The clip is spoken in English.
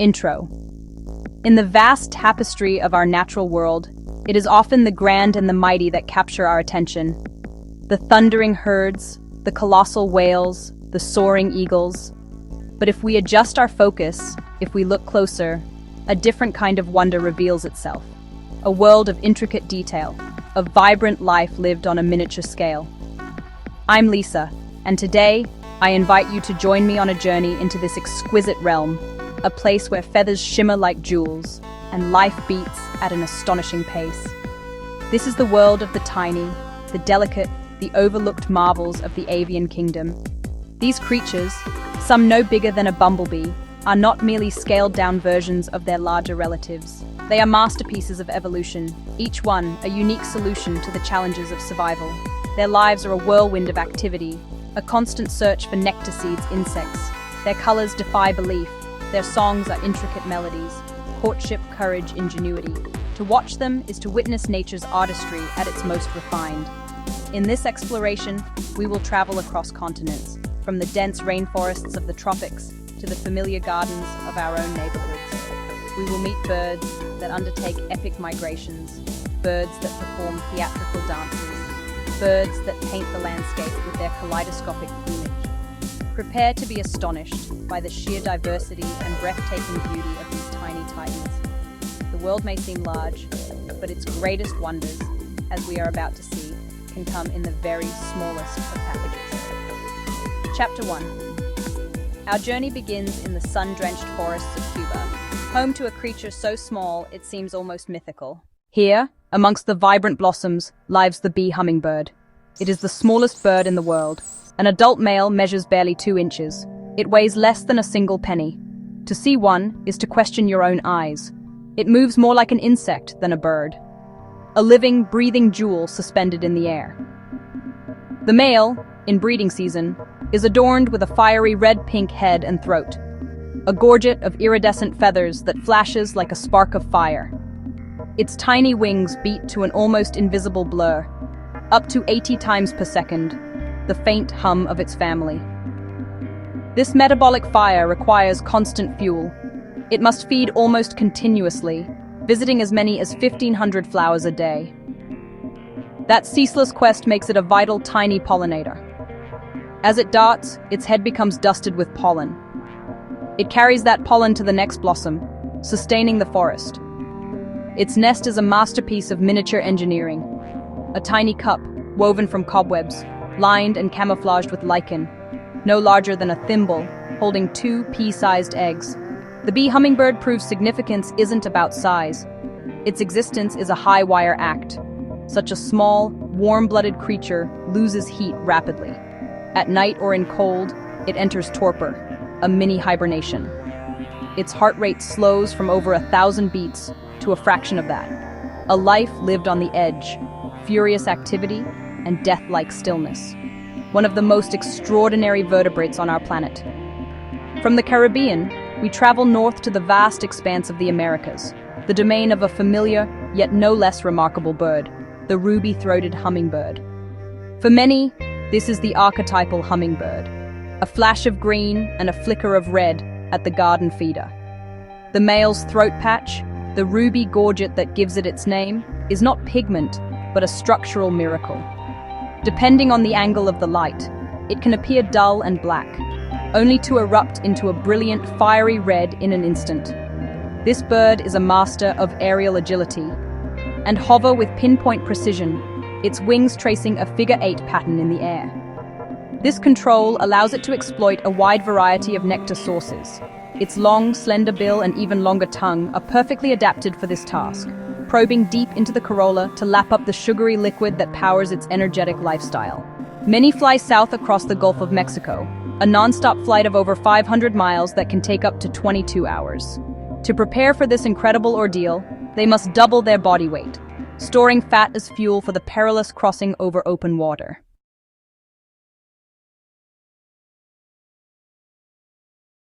Intro. In the vast tapestry of our natural world, it is often the grand and the mighty that capture our attention. The thundering herds, the colossal whales, the soaring eagles. But if we adjust our focus, if we look closer, a different kind of wonder reveals itself. A world of intricate detail, of vibrant life lived on a miniature scale. I'm Lisa, and today I invite you to join me on a journey into this exquisite realm, a place where feathers shimmer like jewels and life beats at an astonishing pace. This is the world of the tiny, the delicate, the overlooked marvels of the avian kingdom. These creatures, some no bigger than a bumblebee, are not merely scaled-down versions of their larger relatives. They are masterpieces of evolution, each one a unique solution to the challenges of survival. Their lives are a whirlwind of activity, a constant search for nectar seeds insects. Their colors defy belief. Their songs are intricate melodies, courtship, courage, ingenuity. To watch them is to witness nature's artistry at its most refined. In this exploration, we will travel across continents, from the dense rainforests of the tropics to the familiar gardens of our own neighborhoods. We will meet birds that undertake epic migrations, birds that perform theatrical dances, birds that paint the landscape with their kaleidoscopic plumage. Prepare to be astonished by the sheer diversity and breathtaking beauty of these tiny titans. The world may seem large, but its greatest wonders, as we are about to see, can come in the very smallest of packages. Chapter 1. Our journey begins in the sun-drenched forests of Cuba, home to a creature so small it seems almost mythical. Here, amongst the vibrant blossoms, lives the bee hummingbird. It is the smallest bird in the world. An adult male measures barely 2 inches. It weighs less than a single penny. To see one is to question your own eyes. It moves more like an insect than a bird. A living, breathing jewel suspended in the air. The male, in breeding season, is adorned with a fiery red-pink head and throat, a gorget of iridescent feathers that flashes like a spark of fire. Its tiny wings beat to an almost invisible blur, up to 80 times per second, the faint hum of its family. This metabolic fire requires constant fuel. It must feed almost continuously, visiting as many as 1,500 flowers a day. That ceaseless quest makes it a vital tiny pollinator. As it darts, its head becomes dusted with pollen. It carries that pollen to the next blossom, sustaining the forest. Its nest is a masterpiece of miniature engineering. A tiny cup, woven from cobwebs, lined and camouflaged with lichen, no larger than a thimble, holding 2 pea-sized eggs. The bee hummingbird proves significance isn't about size. Its existence is a high-wire act. Such a small, warm-blooded creature loses heat rapidly. At night or in cold, it enters torpor, a mini hibernation. Its heart rate slows from over 1,000 beats to a fraction of that. A life lived on the edge, furious activity, and death-like stillness. One of the most extraordinary vertebrates on our planet. From the Caribbean, we travel north to the vast expanse of the Americas, the domain of a familiar, yet no less remarkable bird, the ruby-throated hummingbird. For many, this is the archetypal hummingbird, a flash of green and a flicker of red at the garden feeder. The male's throat patch, the ruby gorget that gives it its name, is not pigment, but a structural miracle. Depending on the angle of the light, it can appear dull and black, only to erupt into a brilliant, fiery red in an instant. This bird is a master of aerial agility and hover with pinpoint precision, its wings tracing a figure-8 pattern in the air. This control allows it to exploit a wide variety of nectar sources. Its long, slender bill and even longer tongue are perfectly adapted for this task, probing deep into the corolla to lap up the sugary liquid that powers its energetic lifestyle. Many fly south across the Gulf of Mexico, a non-stop flight of over 500 miles that can take up to 22 hours. To prepare for this incredible ordeal, they must double their body weight, storing fat as fuel for the perilous crossing over open water.